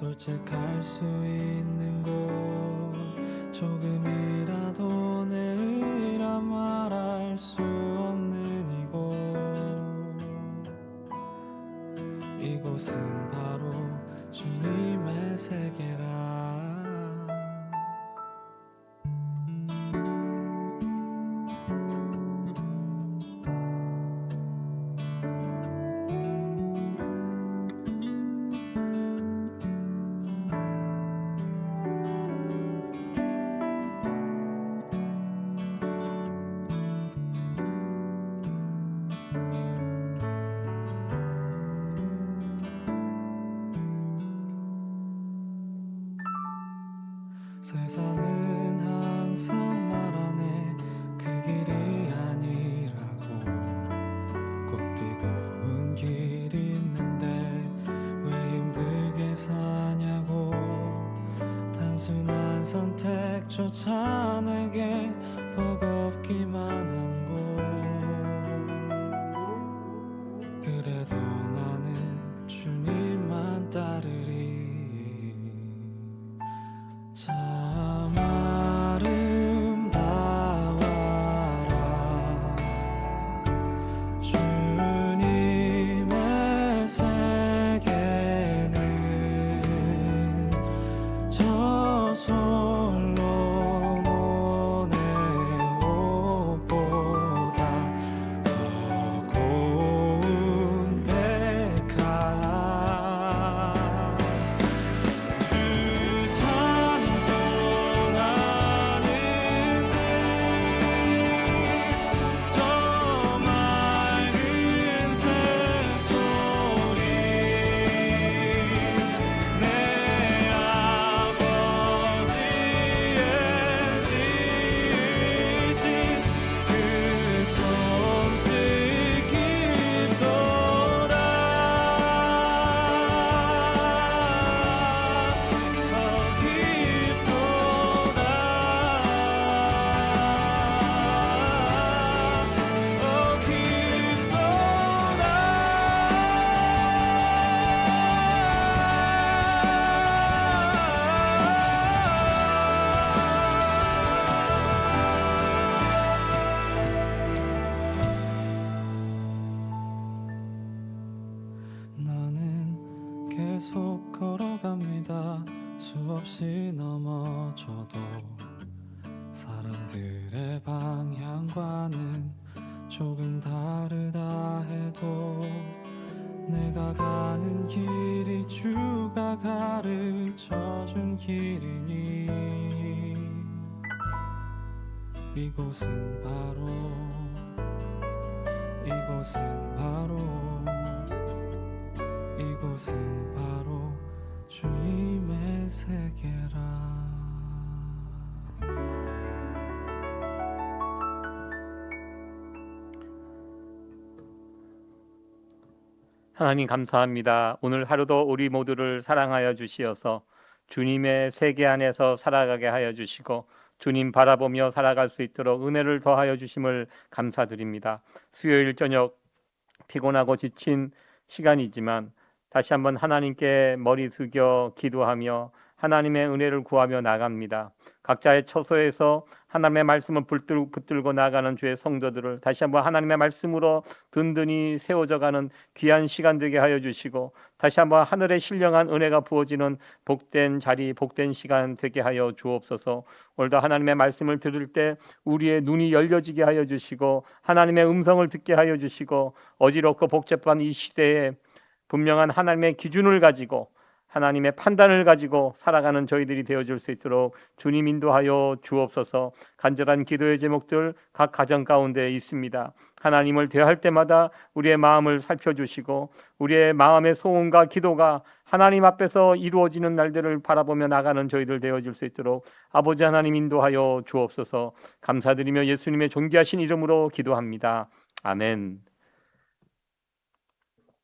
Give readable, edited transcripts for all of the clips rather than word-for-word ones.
솔직할 수 있는 곳, 조금이라도 내 의라 말할 수 없는 이곳은 바로 주님의 세계라. 세상은 항상 말하네 그 길이 아니라고. 꼭 뛰고운 길이 있는데 왜 힘들게 사냐고. 단순한 선택조차 내게 버겁기만 한 곳. 그래도 나는 주님만 따르리. 참 아름다워라 주님의 세계는 저 솔로몬의 옷보다 더 고운 백화. 나는 계속 걸어갑니다. 수없이 넘어져도 사람들의 방향과는 조금 다르다 해도 내가 가는 길이 주가 가르쳐준 길이니 이곳은 바로 주님의 세계라. 하나님 감사합니다. 오늘 하루도 우리 모두를 사랑하여 주시어서 주님의 세계 안에서 살아가게 하여 주시고 주님 바라보며 살아갈 수 있도록 은혜를 더하여 주심을 감사드립니다. 수요일 저녁 피곤하고 지친 시간이지만 다시 한번 하나님께 머리 숙여 기도하며 하나님의 은혜를 구하며 나갑니다. 각자의 처소에서 하나님의 말씀을 붙들고 나가는 주의 성도들을 다시 한번 하나님의 말씀으로 든든히 세워져가는 귀한 시간 되게 하여 주시고 다시 한번 하늘의 신령한 은혜가 부어지는 복된 자리, 복된 시간 되게 하여 주옵소서. 오늘도 하나님의 말씀을 들을 때 우리의 눈이 열려지게 하여 주시고 하나님의 음성을 듣게 하여 주시고 어지럽고 복잡한 이 시대에 분명한 하나님의 기준을 가지고 하나님의 판단을 가지고 살아가는 저희들이 되어줄 수 있도록 주님 인도하여 주옵소서. 간절한 기도의 제목들 각 가정 가운데 있습니다. 하나님을 대할 때마다 우리의 마음을 살펴주시고 우리의 마음의 소원과 기도가 하나님 앞에서 이루어지는 날들을 바라보며 나가는 저희들 되어줄 수 있도록 아버지 하나님 인도하여 주옵소서. 감사드리며 예수님의 존귀하신 이름으로 기도합니다. 아멘.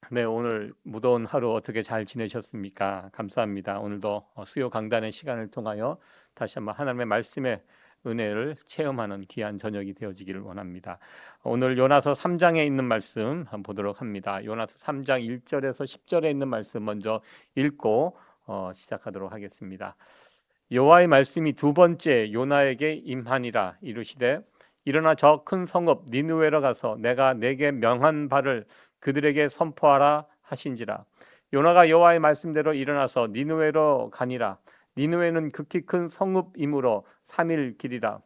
네, 오늘 무더운 하루 어떻게 잘 지내셨습니까? 감사합니다. 오늘도 수요 강단의 시간을 통하여 다시 한번 하나님의 말씀의 은혜를 체험하는 귀한 저녁이 되어지기를 원합니다. 오늘 요나서 3장에 있는 말씀 한번 보도록 합니다. 요나서 3장 1절에서 10절에 있는 말씀 먼저 읽고 시작하도록 하겠습니다. 여호와의 말씀이 두 번째 요나에게 임하니라 이르시되 일어나 저 큰 성읍 니느웨로 가서 내가 내게 명한 바를 그들에게 선포하라 하신지라. 요나가 여호와의 말씀대로 일어나서 니느웨로 가니라. 니느웨는 극히 큰 성읍이므로 3일 길이라.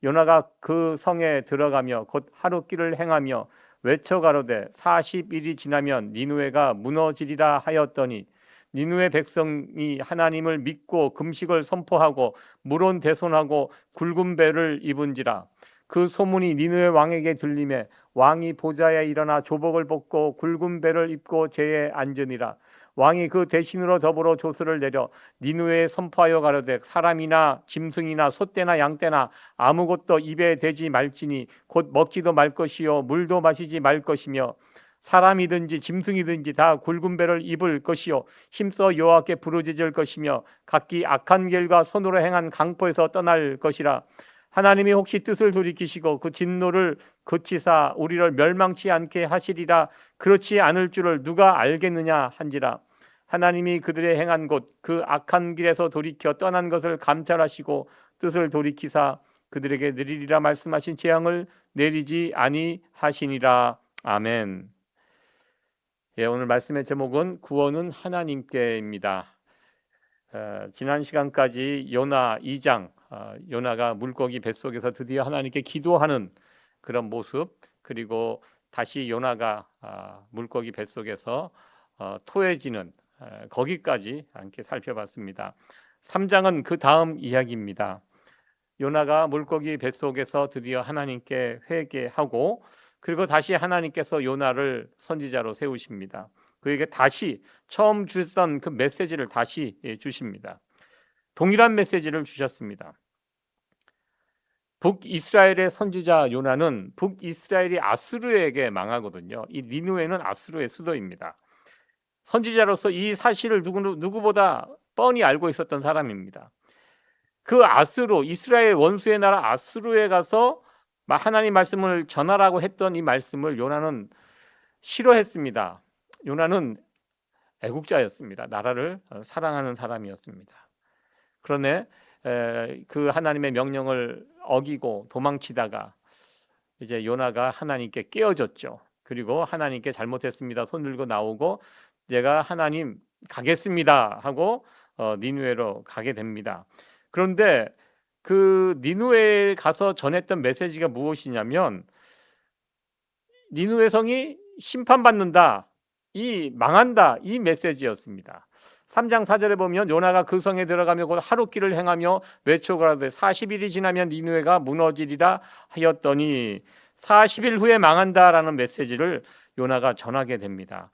요나가 그 성에 들어가며 곧 하룻길을 행하며 외쳐 가로되 40일이 지나면 니느웨가 무너지리라 하였더니 니느웨 백성이 하나님을 믿고 금식을 선포하고 물온 대손하고 굵은 배를 입은지라. 그 소문이 니느웨 왕에게 들림에 왕이 보좌에 일어나 조복을 벗고 굵은 배를 입고 제에 앉으니라. 왕이 그 대신으로 더불어 조서를 내려 니느웨에 선포하여 가로되 사람이나 짐승이나 소떼나 양떼나 아무것도 입에 대지 말지니 곧 먹지도 말 것이요 물도 마시지 말 것이며 사람이든지 짐승이든지 다 굵은 배를 입을 것이요 힘써 여호와께 부르짖을 것이며 각기 악한 길과 손으로 행한 강포에서 떠날 것이라. 하나님이 혹시 뜻을 돌이키시고 그 진노를 그치사 우리를 멸망치 않게 하시리라. 그렇지 않을 줄을 누가 알겠느냐 한지라. 하나님이 그들의 행한 곳 그 악한 길에서 돌이켜 떠난 것을 감찰하시고 뜻을 돌이키사 그들에게 내리리라 말씀하신 재앙을 내리지 아니하시니라. 아멘. 예, 오늘 말씀의 제목은 구원은 하나님께입니다. 지난 시간까지 요나 2장 요나가 물고기 뱃속에서 드디어 하나님께 기도하는 그런 모습, 그리고 다시 요나가 물고기 뱃속에서 토해지는 거기까지 함께 살펴봤습니다. 3장은 그 다음 이야기입니다. 요나가 물고기 뱃속에서 드디어 하나님께 회개하고 그리고 다시 하나님께서 요나를 선지자로 세우십니다. 그에게 다시 처음 주셨던 그 메시지를 다시 주십니다. 동일한 메시지를 주셨습니다. 북이스라엘의 선지자 요나는 북이스라엘이 아수르에게 망하거든요. 이 니느웨는 아수르의 수도입니다. 선지자로서 이 사실을 누구보다 뻔히 알고 있었던 사람입니다. 그 아수르, 이스라엘 원수의 나라 아수르에 가서 하나님 말씀을 전하라고 했던 이 말씀을 요나는 싫어했습니다. 요나는 애국자였습니다. 나라를 사랑하는 사람이었습니다. 그런데 그 하나님의 명령을 어기고 도망치다가 이제 요나가 하나님께 깨어졌죠. 그리고 하나님께 잘못했습니다. 손 들고 나오고 내가 하나님 가겠습니다 하고 니느웨로 가게 됩니다. 그런데 그 니느웨에 가서 전했던 메시지가 무엇이냐면 니느웨 성이 심판받는다, 이 망한다, 이 메시지였습니다. 3장 4절에 보면 요나가 그 성에 들어가며 곧 하룻길을 행하며 외쳐 가로되 40일이 지나면 니느웨가 무너지리라 하였더니 40일 후에 망한다라는 메시지를 요나가 전하게 됩니다.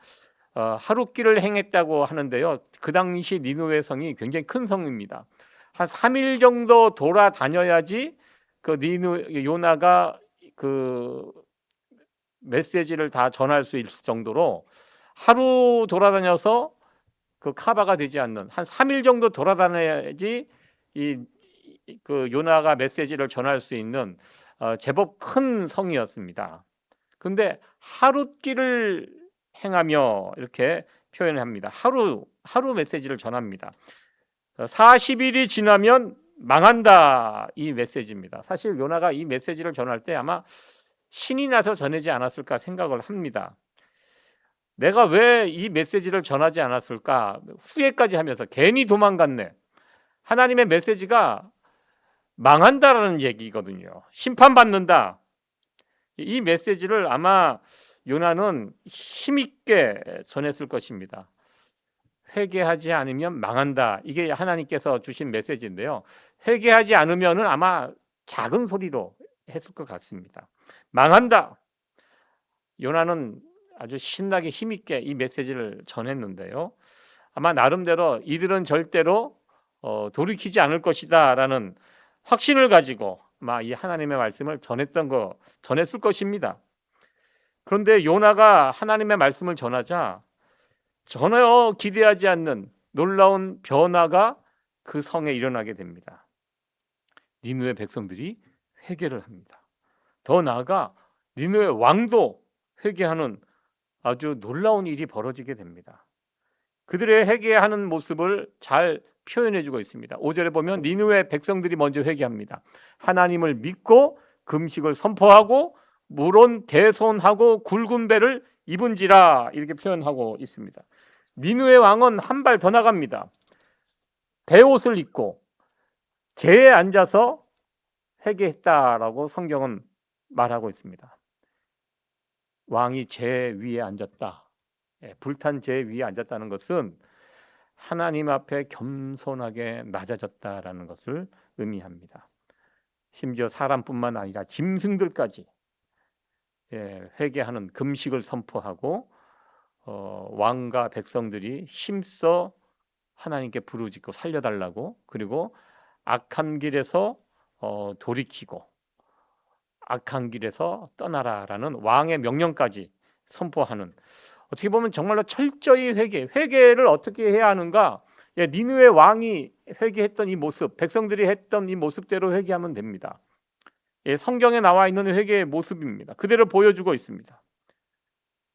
하룻길을 행했다고 하는데요. 그 당시 니느웨 성이 굉장히 큰 성입니다. 한 3일 정도 돌아다녀야지 그 요나가 그 메시지를 다 전할 수 있을 정도로 하루 돌아다녀서 그 카바가 되지 않는 한 3일 정도 돌아다녀야지 그 요나가 메시지를 전할 수 있는 제법 큰 성이었습니다. 그런데 하룻길을 행하며 이렇게 표현을 합니다. 하루 메시지를 전합니다. 40일이 지나면 망한다, 이 메시지입니다. 사실 요나가 이 메시지를 전할 때 아마 신이 나서 전하지 않았을까 생각을 합니다. 내가 왜 이 메시지를 전하지 않았을까 후회까지 하면서 괜히 도망갔네. 하나님의 메시지가 망한다라는 얘기거든요. 심판받는다. 이 메시지를 아마 요나는 힘있게 전했을 것입니다. 회개하지 않으면 망한다. 이게 하나님께서 주신 메시지인데요. 회개하지 않으면은 아마 작은 소리로 했을 것 같습니다. 망한다. 요나는 아주 신나게 힘있게 이 메시지를 전했는데요. 아마 나름대로 이들은 절대로 돌이키지 않을 것이다라는 확신을 가지고 아마 이 하나님의 말씀을 전했을 것입니다. 그런데 요나가 하나님의 말씀을 전하자 전혀 기대하지 않는 놀라운 변화가 그 성에 일어나게 됩니다. 니느웨 백성들이 회개를 합니다. 더 나아가 니느웨 왕도 회개하는 아주 놀라운 일이 벌어지게 됩니다. 그들의 회개하는 모습을 잘 표현해주고 있습니다. 5절에 보면 니느웨 백성들이 먼저 회개합니다. 하나님을 믿고 금식을 선포하고 물은 대손하고 굵은 배를 입은지라 이렇게 표현하고 있습니다. 니느웨 왕은 한 발 더 나갑니다. 베옷을 입고 제에 앉아서 회개했다라고 성경은 말하고 있습니다. 왕이 제 위에 앉았다. 불탄 제 위에 앉았다는 것은 하나님 앞에 겸손하게 낮아졌다라는 것을 의미합니다. 심지어 사람뿐만 아니라 짐승들까지 회개하는 금식을 선포하고 왕과 백성들이 힘써 하나님께 부르짖고 살려달라고, 그리고 악한 길에서 돌이키고 악한 길에서 떠나라라는 왕의 명령까지 선포하는, 어떻게 보면 정말로 철저히 회개를 어떻게 해야 하는가. 니느웨 왕이 회개했던 이 모습, 백성들이 했던 이 모습대로 회개하면 됩니다. 성경에 나와 있는 회개의 모습입니다. 그대로 보여주고 있습니다.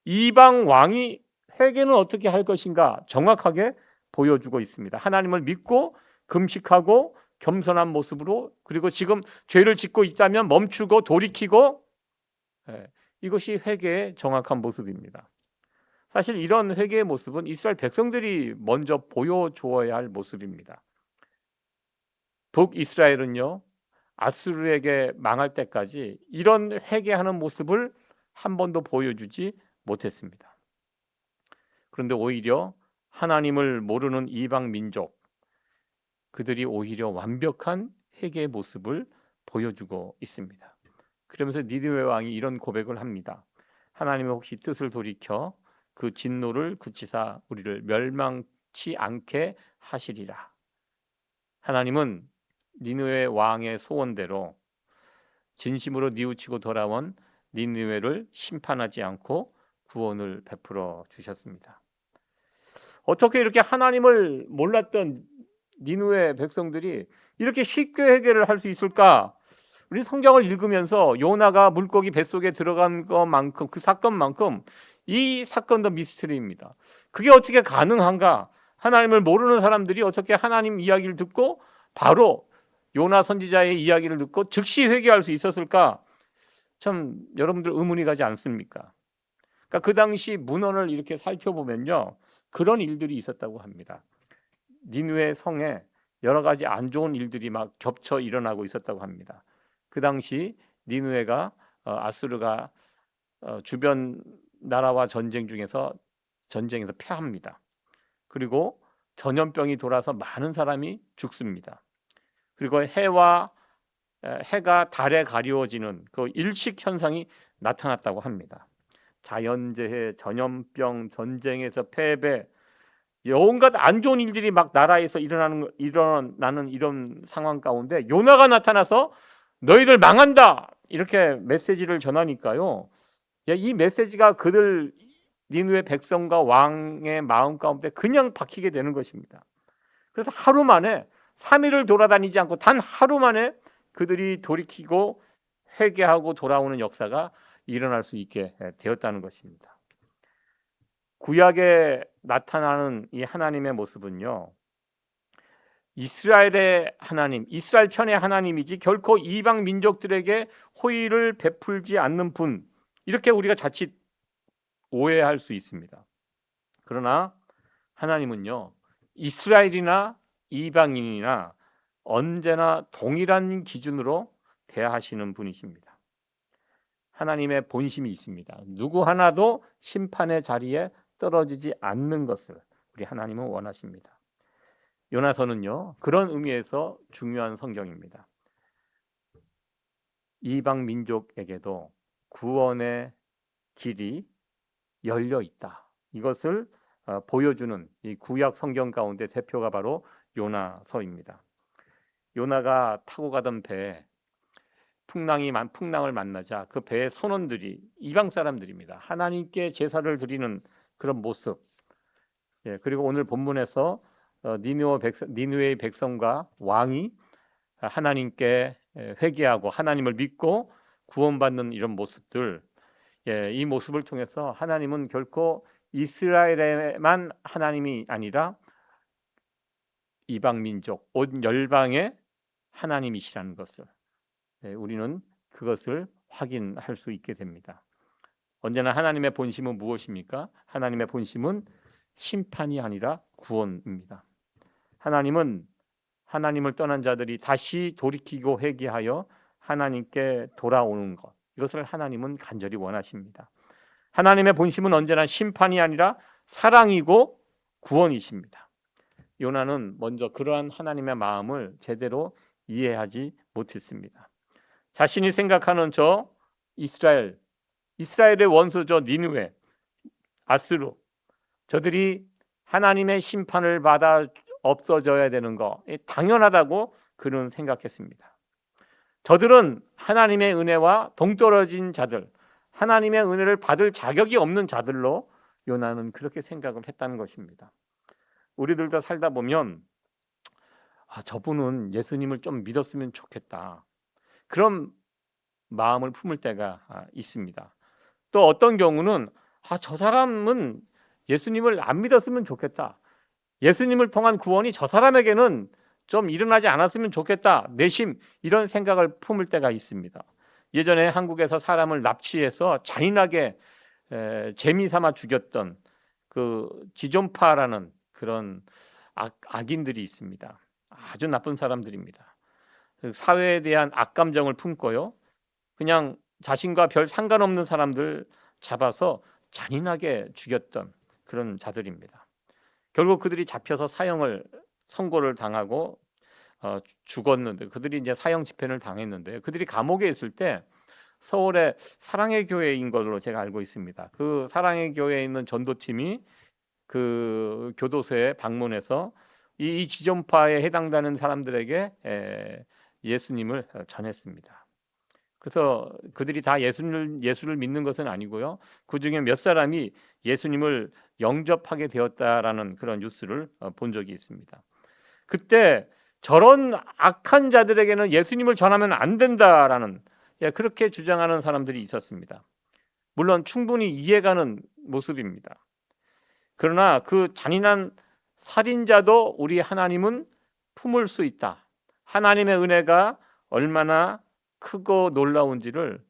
이방 왕이 회개는 어떻게 할 것인가 정확하게 보여주고 있습니다. 하나님을 믿고 금식하고 겸손한 모습으로, 그리고 지금 죄를 짓고 있다면 멈추고 돌이키고, 이것이 회개의 정확한 모습입니다. 사실 이런 회개의 모습은 이스라엘 백성들이 먼저 보여주어야 할 모습입니다. 북이스라엘은요, 아수르에게 망할 때까지 이런 회개하는 모습을 한 번도 보여주지 못했습니다. 그런데 오히려 하나님을 모르는 이방 민족, 그들이 오히려 완벽한 회개의 모습을 보여주고 있습니다. 그러면서 니느웨 왕이 이런 고백을 합니다. 하나님의 혹시 뜻을 돌이켜 그 진노를 그치사 우리를 멸망치 않게 하시리라. 하나님은 니느웨 왕의 소원대로 진심으로 뉘우치고 돌아온 니느웨를 심판하지 않고 구원을 베풀어 주셨습니다. 어떻게 이렇게 하나님을 몰랐던 니느웨 백성들이 이렇게 쉽게 회개를 할 수 있을까? 우리 성경을 읽으면서 요나가 물고기 뱃속에 들어간 것만큼, 그 사건만큼 이 사건도 미스터리입니다. 그게 어떻게 가능한가? 하나님을 모르는 사람들이 어떻게 하나님 이야기를 듣고 바로 요나 선지자의 이야기를 듣고 즉시 회개할 수 있었을까? 참 여러분들 의문이 가지 않습니까? 그러니까 그 당시 문헌을 이렇게 살펴보면요, 그런 일들이 있었다고 합니다. 니느웨 성에 여러 가지 안 좋은 일들이 막 겹쳐 일어나고 있었다고 합니다. 그 당시 니느웨가 아수르가 주변 나라와 전쟁에서 패합니다. 그리고 전염병이 돌아서 많은 사람이 죽습니다. 그리고 해가 달에 가리워지는 그 일식 현상이 나타났다고 합니다. 자연재해, 전염병, 전쟁에서 패배, 온갖 안 좋은 일들이 막 나라에서 일어나는 이런 상황 가운데 요나가 나타나서 너희들 망한다 이렇게 메시지를 전하니까요. 이 메시지가 그들 니느웨 백성과 왕의 마음 가운데 그냥 박히게 되는 것입니다. 그래서 하루 만에 3일을 돌아다니지 않고 단 하루 만에 그들이 돌이키고 회개하고 돌아오는 역사가 일어날 수 있게 되었다는 것입니다. 구약에 나타나는 이 하나님의 모습은요, 이스라엘의 하나님, 이스라엘 편의 하나님이지 결코 이방 민족들에게 호의를 베풀지 않는 분, 이렇게 우리가 자칫 오해할 수 있습니다. 그러나 하나님은요, 이스라엘이나 이방인이나 언제나 동일한 기준으로 대하시는 분이십니다. 하나님의 본심이 있습니다. 누구 하나도 심판의 자리에 떨어지지 않는 것을 우리 하나님은 원하십니다. 요나서는요, 그런 의미에서 중요한 성경입니다. 이방 민족에게도 구원의 길이 열려 있다. 이것을 보여주는 이 구약 성경 가운데 대표가 바로 요나서입니다. 요나가 타고 가던 배에 풍랑을 만나자 그 배의 선원들이 이방 사람들입니다. 하나님께 제사를 드리는 그런 모습. 그리고 오늘 본문에서 니느웨의 백성과 왕이 하나님께 회개하고 하나님을 믿고 구원받는 이런 모습들, 이 모습을 통해서 하나님은 결코 이스라엘에만 하나님이 아니라 이방 민족, 온 열방의 하나님이시라는 것을 우리는 그것을 확인할 수 있게 됩니다. 언제나 하나님의 본심은 무엇입니까? 하나님의 본심은 심판이 아니라 구원입니다. 하나님은 하나님을 떠난 자들이 다시 돌이키고 회개하여 하나님께 돌아오는 것, 이것을 하나님은 간절히 원하십니다. 하나님의 본심은 언제나 심판이 아니라 사랑이고 구원이십니다. 요나는 먼저 그러한 하나님의 마음을 제대로 이해하지 못했습니다. 자신이 생각하는 저 이스라엘의 원수 저 니느웨, 아스루, 저들이 하나님의 심판을 받아 없어져야 되는 거 당연하다고 그는 생각했습니다. 저들은 하나님의 은혜와 동떨어진 자들, 하나님의 은혜를 받을 자격이 없는 자들로 요나는 그렇게 생각을 했다는 것입니다. 우리들도 살다 보면 저분은 예수님을 좀 믿었으면 좋겠다, 그런 마음을 품을 때가 있습니다. 또 어떤 경우는 저 사람은 예수님을 안 믿었으면 좋겠다, 예수님을 통한 구원이 저 사람에게는 좀 일어나지 않았으면 좋겠다, 내심 이런 생각을 품을 때가 있습니다. 예전에 한국에서 사람을 납치해서 잔인하게 재미삼아 죽였던 그 지존파라는 그런 악인들이 있습니다. 아주 나쁜 사람들입니다. 사회에 대한 악감정을 품고요, 그냥 자신과 별 상관없는 사람들 잡아서 잔인하게 죽였던 그런 자들입니다. 결국 그들이 잡혀서 선고를 당하고 죽었는데, 그들이 이제 사형 집행을 당했는데, 그들이 감옥에 있을 때 서울의 사랑의 교회인 걸로 제가 알고 있습니다. 그 사랑의 교회에 있는 전도팀이 그 교도소에 방문해서 이 지존파에 해당되는 사람들에게 예수님을 전했습니다. 그래서 그들이 다 예수를 믿는 것은 아니고요, 그 중에 몇 사람이 예수님을 영접하게 되었다라는 그런 뉴스를 본 적이 있습니다. 그때 저런 악한 자들에게는 예수님을 전하면 안 된다라는 그렇게 주장하는 사람들이 있었습니다. 물론 충분히 이해가는 모습입니다. 그러나 그 잔인한 살인자도 우리 하나님은 품을 수 있다, 하나님의 은혜가 얼마나 크고 놀라운지를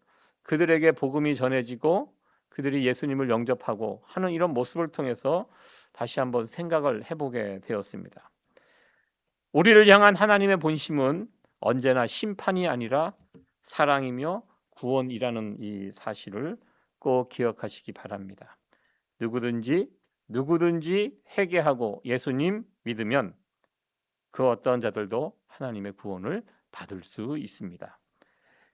그들에게 복음이 전해지고 그들이 예수님을 영접하고 하는 이런 모습을 통해서 다시 한번 생각을 해보게 되었습니다. 우리를 향한 하나님의 본심은 언제나 심판이 아니라 사랑이며 구원이라는 이 사실을 꼭 기억하시기 바랍니다. 누구든지 회개하고 예수님 믿으면 그 어떤 자들도 하나님의 구원을 받을 수 있습니다.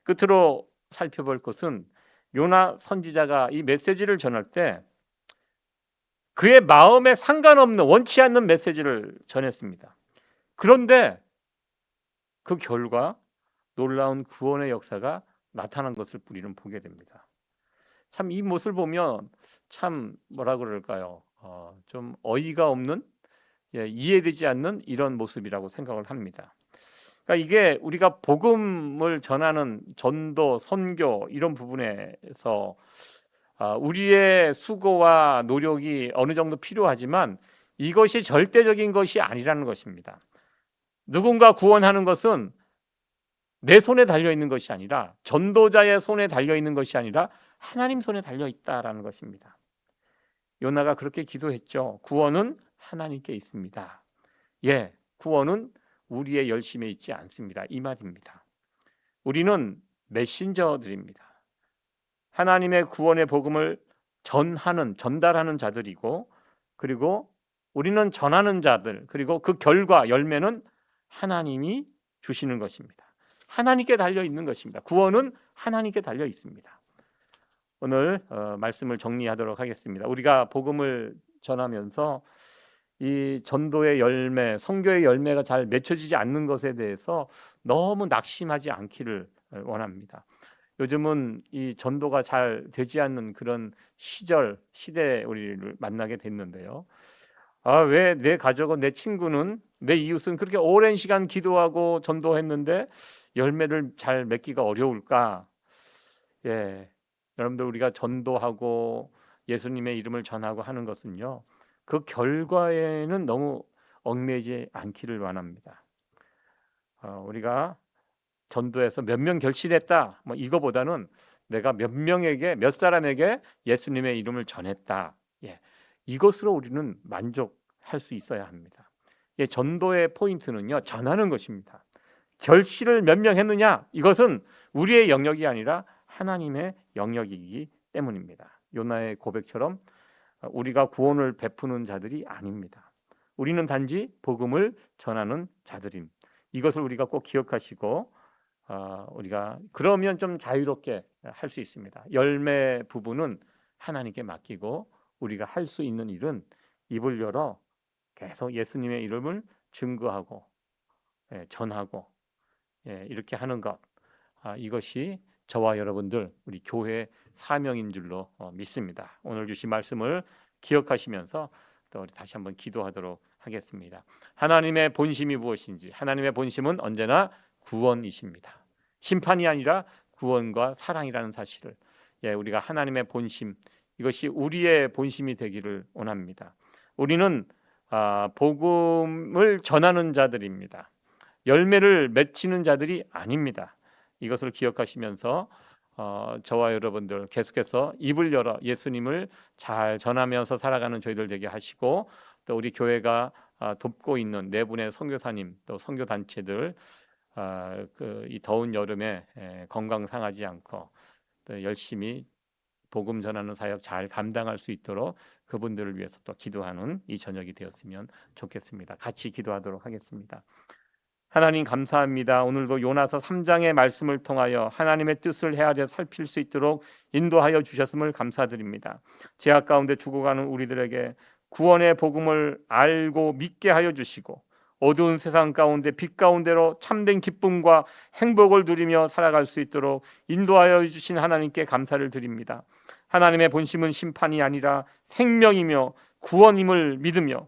끝으로 살펴볼 것은 요나 선지자가 이 메시지를 전할 때 그의 마음에 상관없는, 원치 않는 메시지를 전했습니다. 그런데 그 결과 놀라운 구원의 역사가 나타난 것을 우리는 보게 됩니다. 참 이 모습을 보면 참 뭐라 그럴까요? 좀 어이가 없는, 이해되지 않는 이런 모습이라고 생각을 합니다. 그러니까 이게 우리가 복음을 전하는 전도, 선교 이런 부분에서 우리의 수고와 노력이 어느 정도 필요하지만 이것이 절대적인 것이 아니라는 것입니다. 누군가 구원하는 것은 내 손에 달려 있는 것이 아니라, 전도자의 손에 달려 있는 것이 아니라 하나님 손에 달려 있다라는 것입니다. 요나가 그렇게 기도했죠. 구원은 하나님께 있습니다. 구원은 우리의 열심에 있지 않습니다, 이 말입니다. 우리는 메신저들입니다. 하나님의 구원의 복음을 전달하는 자들이고, 그리고 우리는 전하는 자들, 그리고 그 결과 열매는 하나님이 주시는 것입니다. 하나님께 달려 있는 것입니다. 구원은 하나님께 달려 있습니다. 오늘 말씀을 정리하도록 하겠습니다. 우리가 복음을 전하면서 이 전도의 열매, 선교의 열매가 잘 맺혀지지 않는 것에 대해서 너무 낙심하지 않기를 원합니다. 요즘은 이 전도가 잘 되지 않는 그런 시대에 우리를 만나게 됐는데요. 왜 내 가족은, 내 친구는, 내 이웃은 그렇게 오랜 시간 기도하고 전도했는데 열매를 잘 맺기가 어려울까? 여러분들, 우리가 전도하고 예수님의 이름을 전하고 하는 것은요, 그 결과에는 너무 얽매이지 않기를 원합니다. 우리가 전도해서 몇 명 결실했다, 뭐 이거보다는 내가 몇 명에게, 몇 사람에게 예수님의 이름을 전했다. 예, 이것으로 우리는 만족할 수 있어야 합니다. 예, 전도의 포인트는요, 전하는 것입니다. 결실을 몇 명 했느냐, 이것은 우리의 영역이 아니라 하나님의 영역이기 때문입니다. 요나의 고백처럼 우리가 구원을 베푸는 자들이 아닙니다. 우리는 단지 복음을 전하는 자들임. 이것을 우리가 꼭 기억하시고, 우리가 그러면 좀 자유롭게 할 수 있습니다. 열매 부분은 하나님께 맡기고, 우리가 할 수 있는 일은 입을 열어 계속 예수님의 이름을 증거하고, 전하고, 이렇게 하는 것, 이것이 저와 여러분들 우리 교회 사명인 줄로 믿습니다. 오늘 주신 말씀을 기억하시면서 또 우리 다시 한번 기도하도록 하겠습니다. 하나님의 본심이 무엇인지, 하나님의 본심은 언제나 구원이십니다. 심판이 아니라 구원과 사랑이라는 사실을, 우리가 하나님의 본심, 이것이 우리의 본심이 되기를 원합니다. 우리는 복음을 전하는 자들입니다. 열매를 맺히는 자들이 아닙니다. 이것을 기억하시면서 저와 여러분들 계속해서 입을 열어 예수님을 잘 전하면서 살아가는 저희들 되게 하시고, 또 우리 교회가 돕고 있는 네 분의 선교사님, 또 선교 단체들, 이 더운 여름에 건강 상하지 않고 또 열심히 복음 전하는 사역 잘 감당할 수 있도록 그분들을 위해서 또 기도하는 이 저녁이 되었으면 좋겠습니다. 같이 기도하도록 하겠습니다. 하나님 감사합니다. 오늘도 요나서 3장의 말씀을 통하여 하나님의 뜻을 헤아려 살필 수 있도록 인도하여 주셨음을 감사드립니다. 죄악 가운데 죽어가는 우리들에게 구원의 복음을 알고 믿게 하여 주시고, 어두운 세상 가운데 빛 가운데로 참된 기쁨과 행복을 누리며 살아갈 수 있도록 인도하여 주신 하나님께 감사를 드립니다. 하나님의 본심은 심판이 아니라 생명이며 구원임을 믿으며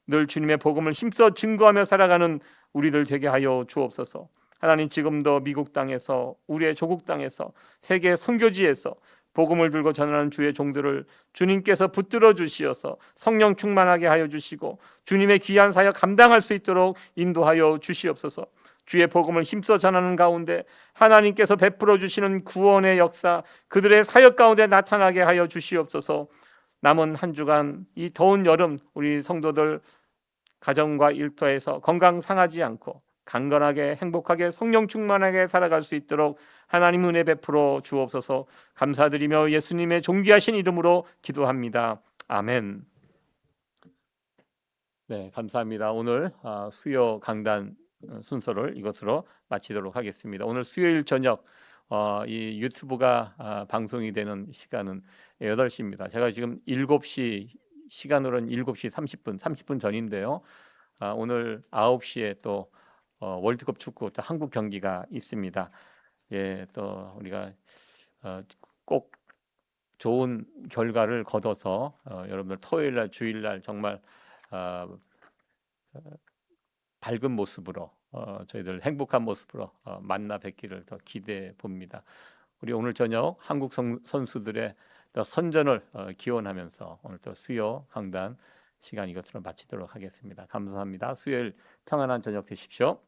늘 주님의 복음을 힘써 증거하며 살아가는 우리들 되게 하여 주옵소서. 하나님, 지금도 미국 땅에서, 우리의 조국 땅에서, 세계 선교지에서 복음을 들고 전하는 주의 종들을 주님께서 붙들어 주시어서 성령 충만하게 하여 주시고 주님의 귀한 사역 감당할 수 있도록 인도하여 주시옵소서. 주의 복음을 힘써 전하는 가운데 하나님께서 베풀어 주시는 구원의 역사, 그들의 사역 가운데 나타나게 하여 주시옵소서. 남은 한 주간 이 더운 여름 우리 성도들 가정과 일터에서 건강 상하지 않고 강건하게 행복하게 성령 충만하게 살아갈 수 있도록 하나님 은혜 베풀어 주옵소서. 감사드리며 예수님의 존귀하신 이름으로 기도합니다. 아멘. 네, 감사합니다. 오늘 수요 강단 순서를 이것으로 마치도록 하겠습니다. 오늘 수요일 저녁 이 유튜브가 방송이 되는 시간은 8시입니다. 제가 지금 7시 시간으로는 7시 30분 전인데요. 오늘 9시에 또 월드컵 축구 또 한국 경기가 있습니다. 예, 또 우리가 꼭 좋은 결과를 거둬서 여러분들 토요일 날, 주일 날 정말 밝은 모습으로 저희들 행복한 모습으로 만나 뵙기를 더 기대해 봅니다. 우리 오늘 저녁 한국 선수들의 더 선전을 기원하면서 오늘 또 수요 강단 시간 이것으로 마치도록 하겠습니다. 감사합니다. 수요일 평안한 저녁 되십시오.